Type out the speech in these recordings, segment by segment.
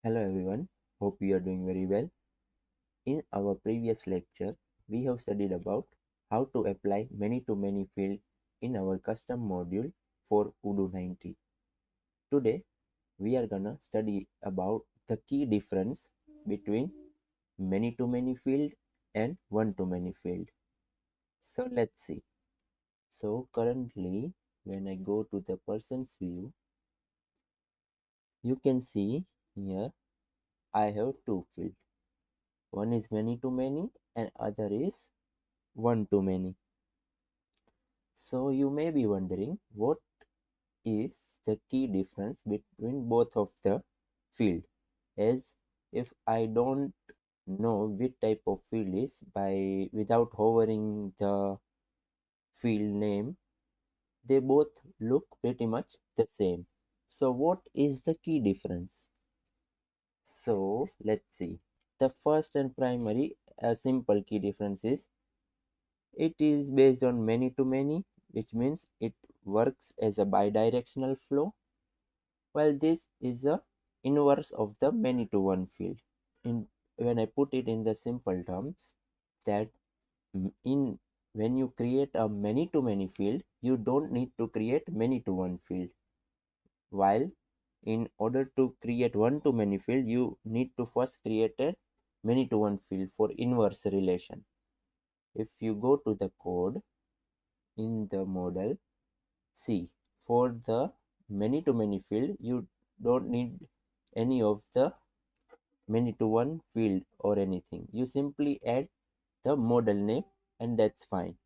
Hello everyone, hope you are doing very well. In our previous lecture, we have studied about how to apply many-to-many field in our custom module for Odoo 90. Today, we are gonna study about the key difference between many-to-many field and one-to-many field. So let's see. So currently, when I go to the person's view, you can see here I have two fields. One is many-to-many and other is one-to-many. So you may be wondering what is the key difference between both of the field, as if I don't know which type of field is by without hovering the field name, they both look pretty much the same. So what is the key difference? So let's see. The first and primary simple key difference is it is based on many to many, which means it works as a bidirectional flow, while this is a inverse of the many to one field. In when I put it in the simple terms, that in when you create a many to many field, you don't need to create many to one field. While in order to create one to many field, you need to first create a many to one field for inverse relation. If you go to the code in the model, see, for the many to many field, you don't need any of the many to one field or anything. You simply add the model name and that's fine.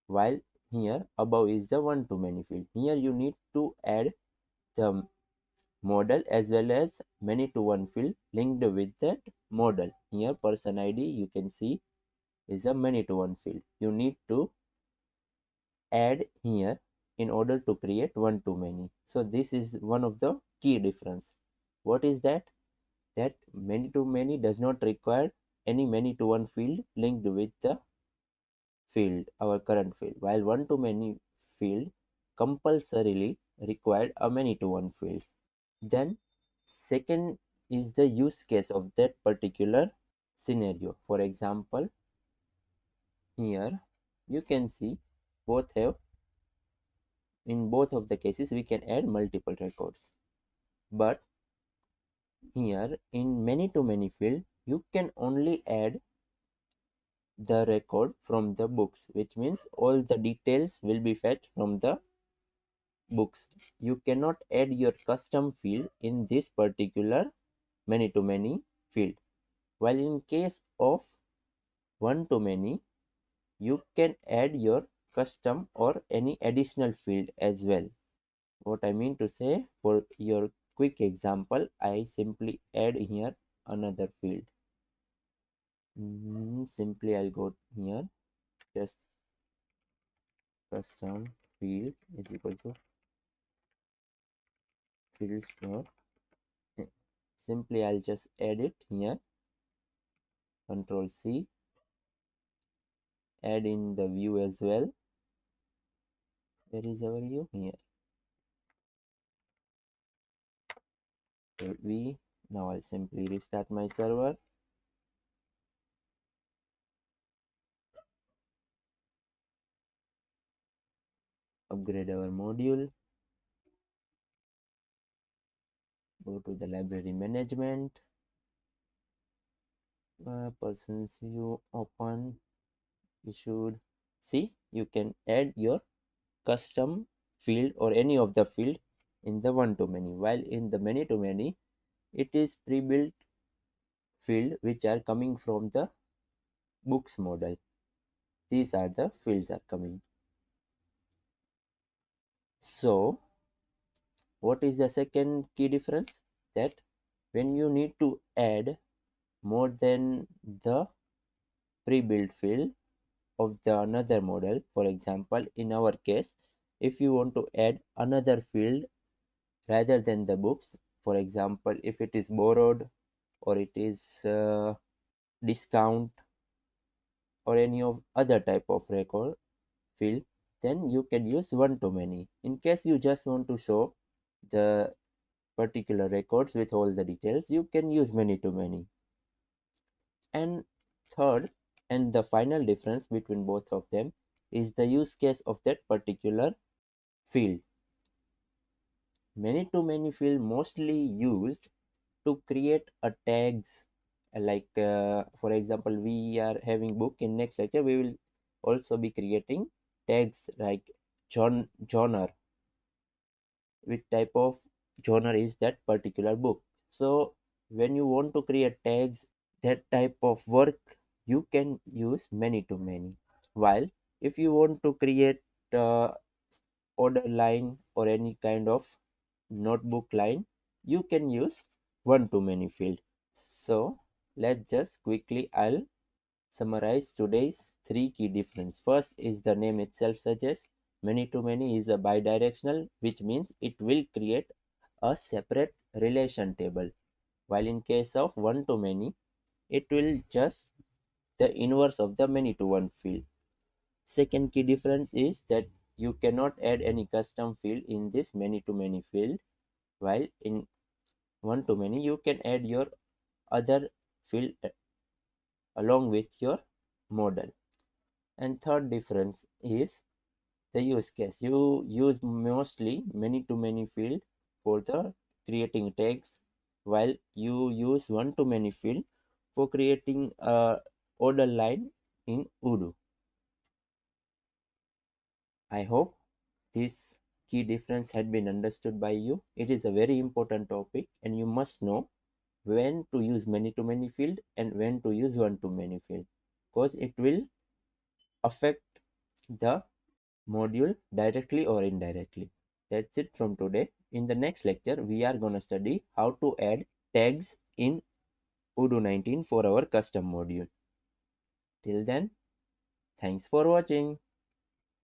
While here above is the one to many field. Here you need to add the model as well as many to one field linked with that model. Here person ID you can see is a many to one field. You need to add here in order to create one to many. So this is one of the key difference. What is that? That many to many does not require any many to one field linked with the field, our current field, while one to many field compulsorily required a many to one field. Then second is the use case of that particular scenario. For example, here you can see both have in both of the cases we can add multiple records, but here in many to many field you can only add the record from the books, which means all the details will be fetched from the books. You cannot add your custom field in this particular many to many field, while in case of one to many you can add your custom or any additional field as well. What I mean to say, for your quick example, I simply add here another field. Simply I'll go here, just custom field is equal to field store. Simply I'll just add it here, control C, add in the view as well. Where is our view? Here. V. Now I'll simply restart my server. Upgrade our module. Go to the library management. Person's view open. Issued. See, you can add your custom field or any of the field in the one to many, while in the many to many it is pre-built field which are coming from the books model. These are the fields are coming. So what is the second key difference? That when you need to add more than the pre-built field of the another model, for example in our case, if you want to add another field rather than the books, for example if it is borrowed or it is discount or any of other type of record field, then you can use one to many. In case you just want to show the particular records with all the details, you can use many-to-many. And third, and the final difference between both of them is the use case of that particular field. Many-to-many field mostly used to create a tags, like for example, we are having book. In next lecture we will also be creating tags like genre, which type of genre is that particular book. So when you want to create tags, that type of work, you can use many-to-many. While if you want to create uh, order line or any kind of notebook line, you can use one-to-many field. So let's just quickly, I'll summarize today's three key difference. First is the name itself suggests, many-to-many is a bidirectional, which means it will create a separate relation table, while in case of one-to-many, it will just the inverse of the many-to-one field. Second key difference is that you cannot add any custom field in this many-to-many field, while in one-to-many you can add your other field along with your model. And third difference is the use case. You use mostly many-to-many field for the creating tags, while you use one-to-many field for creating a order line in Odoo. I hope this key difference had been understood by you. It is a very important topic and you must know when to use many-to-many field and when to use one-to-many field, because it will affect the module directly or indirectly. That's it from today. In the next lecture, we are going to study how to add tags in Odoo 19 for our custom module. Till then, thanks for watching.